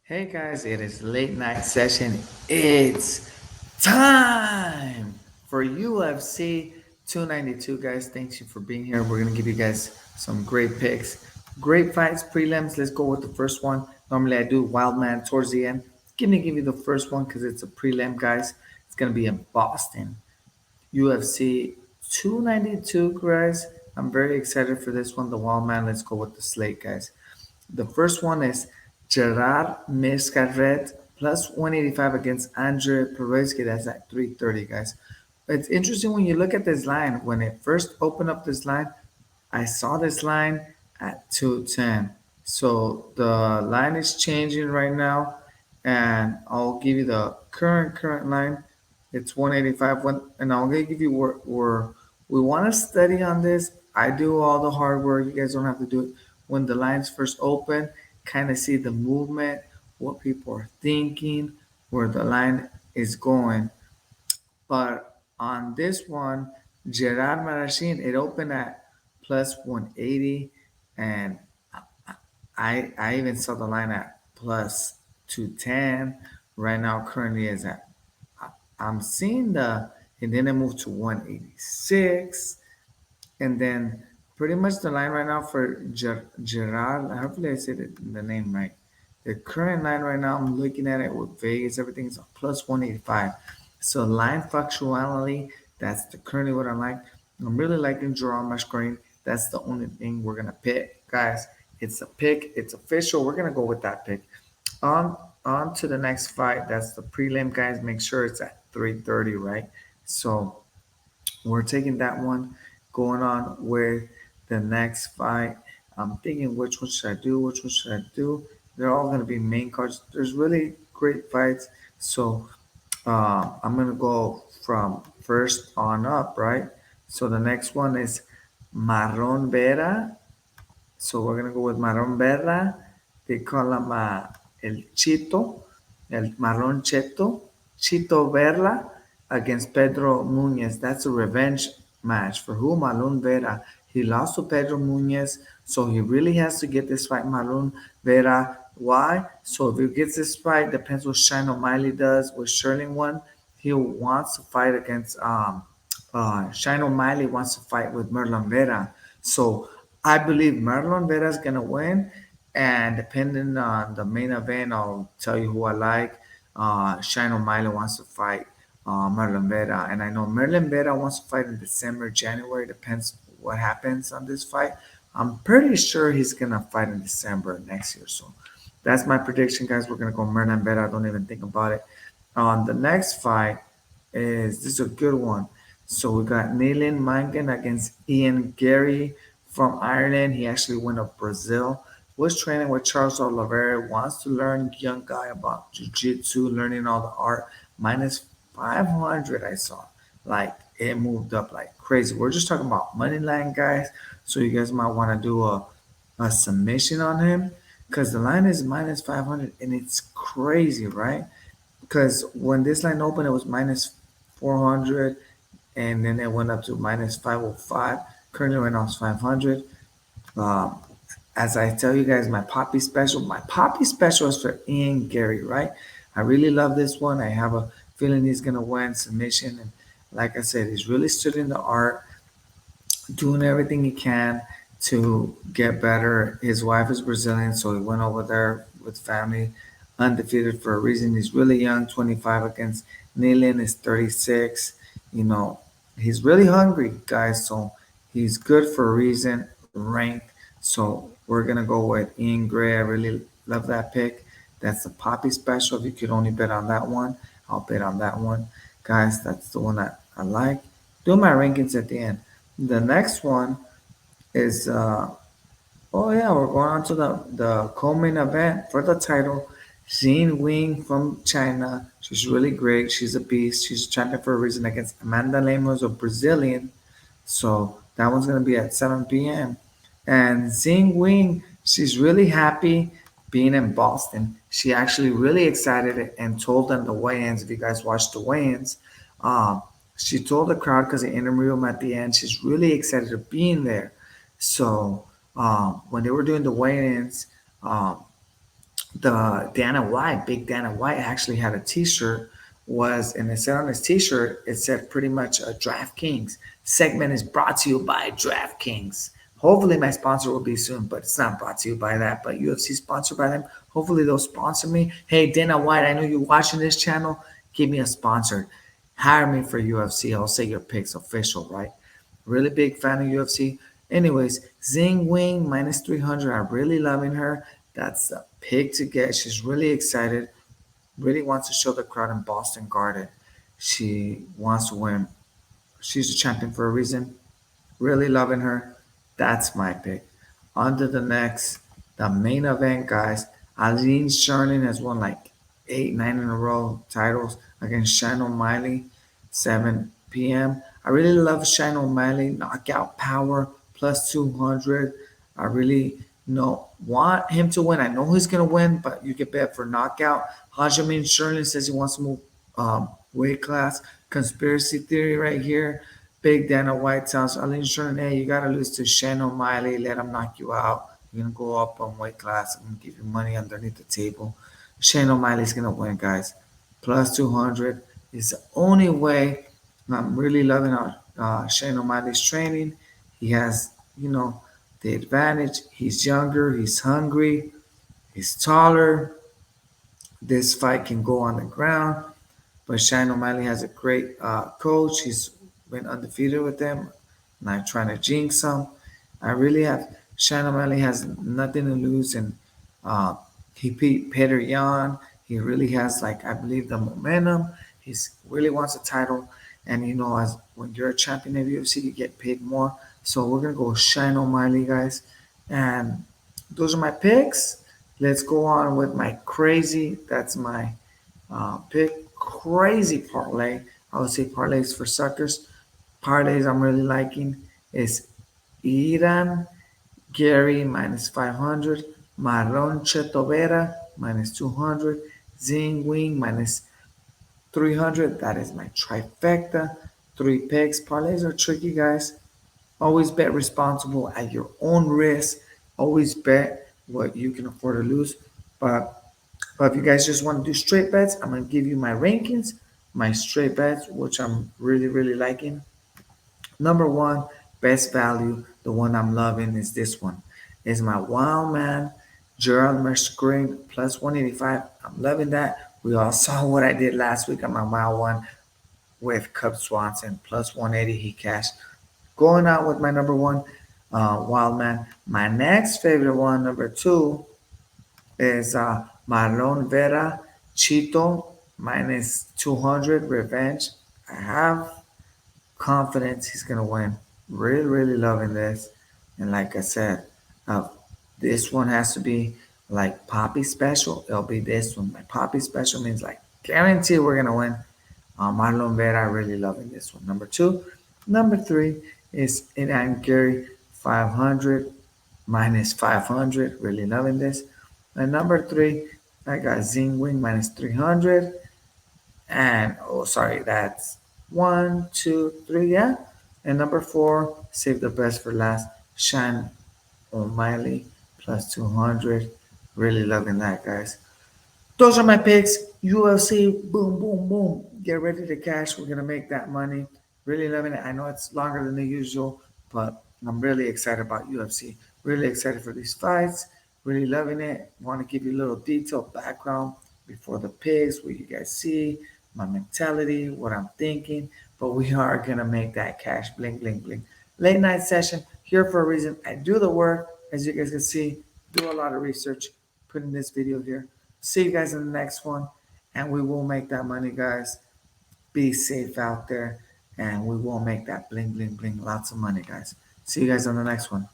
Hey guys, it is late night session. It's time for UFC 292, guys. Thank you for being here. We're gonna give you guys some great picks, great fights, prelims. Let's go with the first one. Normally I do Wild Man towards the end. Give you the first one because it's a prelim, guys. It's gonna be in Boston. UFC 292, guys. I'm very excited for this one. The Wild Man. Let's go with the slate, guys. The first one is Gerard Mescaret plus 185 against Andre Pereski. That's at 330, guys. It's interesting when you look at this line. When it first opened up this line, I saw this line at 210. So the line is changing right now, and I'll give you the current line. It's 185. And I'll give you where we want to study on this. I do all the hard work. You guys don't have to do it. When the lines first open, kind of see the movement, what people are thinking, where the line is going. But on this one, Gerard Marachin, it opened at plus 180, and I even saw the line at plus 210. Right now, currently is at I'm seeing and then it moved to 186, and then pretty much the line right now for Gerard. Hopefully, I said the name right. The current line right now, I'm looking at it with Vegas. Everything's a plus 185. So line functionality, that's currently what I like. I'm really liking draw on my screen. That's the only thing we're gonna pick, guys. It's a pick. It's official. We're gonna go with that pick. On on to the next fight. That's the prelim, guys. Make sure it's at 3:30, right? So we're taking that one, going on with the next fight. I'm thinking which one should I do? Which one should I do? They're all going to be main cards. There's really great fights. So I'm going to go from first on up, right? So the next one is Marron Vera. So we're going to go with Marron Vera. They call him El Chito, El Marron Cheto, Chito Verla against Pedro Munez. That's a revenge match for who? Marlon Vera. He lost to Pedro Munez, so he really has to get this fight, Marlon Vera. Why? So if he gets this fight, depends what Shine O'Malley does with Sherling one. He wants to fight against Shine O'Malley wants to fight with Merlon Vera. So I believe Merlon Vera is gonna win, and depending on the main event, I'll tell you who I like. Shine O'Malley wants to fight Merlin Vera, and I know Merlin Vera wants to fight in December, January. Depends what happens on this fight. I'm pretty sure he's gonna fight in December next year. So that's my prediction, guys. We're gonna go Merlin Vera. Don't even think about it. The next fight is this is a good one. So we got Nayland Mangan against Ian Gary from Ireland. He actually went to Brazil. Was training with Charles Oliveira. Wants to learn, young guy, about jiu-jitsu, learning all the art. Minus 500, I saw. Like, it moved up like crazy. We're just talking about money line, guys. So you guys might want to do a submission on him because the line is minus 500, and it's crazy, right? Because when this line opened, it was minus 400, and then it went up to minus 505. Currently, right now it's 500. Um, as I tell you guys, my Poppy special is for Ian Gary, right? I really love this one. I have a feeling he's gonna win submission, and like I said, he's really studying the art, doing everything he can to get better. His wife is Brazilian, so he went over there with family, undefeated for a reason. He's really young, 25 against Nilin is 36. You know, he's really hungry, guys. So he's good for a reason, ranked. So we're gonna go with Ian Gray. I really love that pick. That's the Poppy special. If you could only bet on that one, I'll bet on that one. Guys, that's the one that I like. Do my rankings at the end. The next one is oh yeah, we're going on to the co-main event for the title. Xin Wing from China. She's really great. She's a beast. She's a champion for a reason against Amanda Lemos, a Brazilian. So that one's gonna be at 7 p.m. And Xing Wing, she's really happy being in Boston. She actually really excited and told them the weigh-ins. If you guys watched the weigh-ins, um, she told the crowd because they interviewed him at the end. She's really excited to be in there. So when they were doing the weigh-ins, um, the Dana White, big Dana White, actually had a T-shirt. And it said on his T-shirt, it said pretty much DraftKings segment is brought to you by DraftKings. Hopefully, my sponsor will be soon, but it's not brought to you by that. But UFC sponsored by them. Hopefully, they'll sponsor me. Hey, Dana White, I know you're watching this channel. Give me a sponsor. Hire me for UFC. I'll say your picks official, right? Really big fan of UFC. Anyways, Zing Wing minus 300. I'm really loving her. That's the pick to get. She's really excited. Really wants to show the crowd in Boston Garden. She wants to win. She's a champion for a reason. Really loving her. That's my pick. On to the next, the main event, guys. Aline Sherling has won like 8, 9 in a row titles against Shannon O'Malley, 7 p.m. I really love Shannon O'Malley, knockout power, plus 200. I really want him to win. I know he's going to win, but you can bet for knockout. Hajime Sherling says he wants to move weight class. Conspiracy theory right here. Big Dana White tells Aline Sherling, hey, you got to lose to Shannon O'Malley. Let him knock you out. You're going to go up on weight class. I'm going to give you money underneath the table. Shane O'Malley's going to win, guys. Plus 200 is the only way. I'm really loving Shane O'Malley's training. He has, the advantage. He's younger. He's hungry. He's taller. This fight can go on the ground. But Shane O'Malley has a great coach. He's been undefeated with them. Not trying to jinx him. I really have. Shane O'Malley has nothing to lose, and he beat Peter Yan. He really has, like, I believe, the momentum. He's really wants a title, and as when you're a champion of UFC, you get paid more. So we're gonna go Shane O'Malley, guys, and those are my picks. Let's go on with my crazy. That's my pick. Crazy parlay. I would say parlays for suckers. Parlays I'm really liking is Iran Gary minus 500, Marlon Chetovera minus 200, Zing Wing minus 300. That is my trifecta. Three picks. Parlays are tricky, guys. Always bet responsible at your own risk. Always bet what you can afford to lose. But if you guys just want to do straight bets, I'm going to give you my rankings, my straight bets, which I'm really, really liking. Number one, best value, the one I'm loving is this one. Is my Wild Man, Gerald Mescreen, plus 185. I'm loving that. We all saw what I did last week on my Wild One with Cub Swanson, plus 180. He cashed. Going out with my number one, Wild Man. My next favorite one, number two, is Marlon Vera, Chito, minus 200, Revenge. I have confidence he's going to win. Really, really loving this. And like I said, this one has to be like Papi special. It'll be this one. My Papi special means like guarantee we're going to win. Marlon Vera, really loving this one. Number two. Number three is Ian Gary 500 minus 500. Really loving this. And number three, I got Zing Wing minus 300. And that's 1, 2, 3, yeah. And number four, save the best for last, Sean O'Malley plus 200. Really loving that, guys. Those are my picks. UFC, boom, boom, boom. Get ready to cash. We're gonna make that money. Really loving it. I know it's longer than the usual, but I'm really excited about UFC. Really excited for these fights. Really loving it. Want to give you a little detailed background before the picks, what you guys see, my mentality, what I'm thinking. But we are gonna make that cash. Bling, bling, bling. Late night session here for a reason. I do the work, as you guys can see. Do a lot of research. Putting this video here. See you guys in the next one, and we will make that money, guys. Be safe out there, and we will make that bling, bling, bling. Lots of money, guys. See you guys on the next one.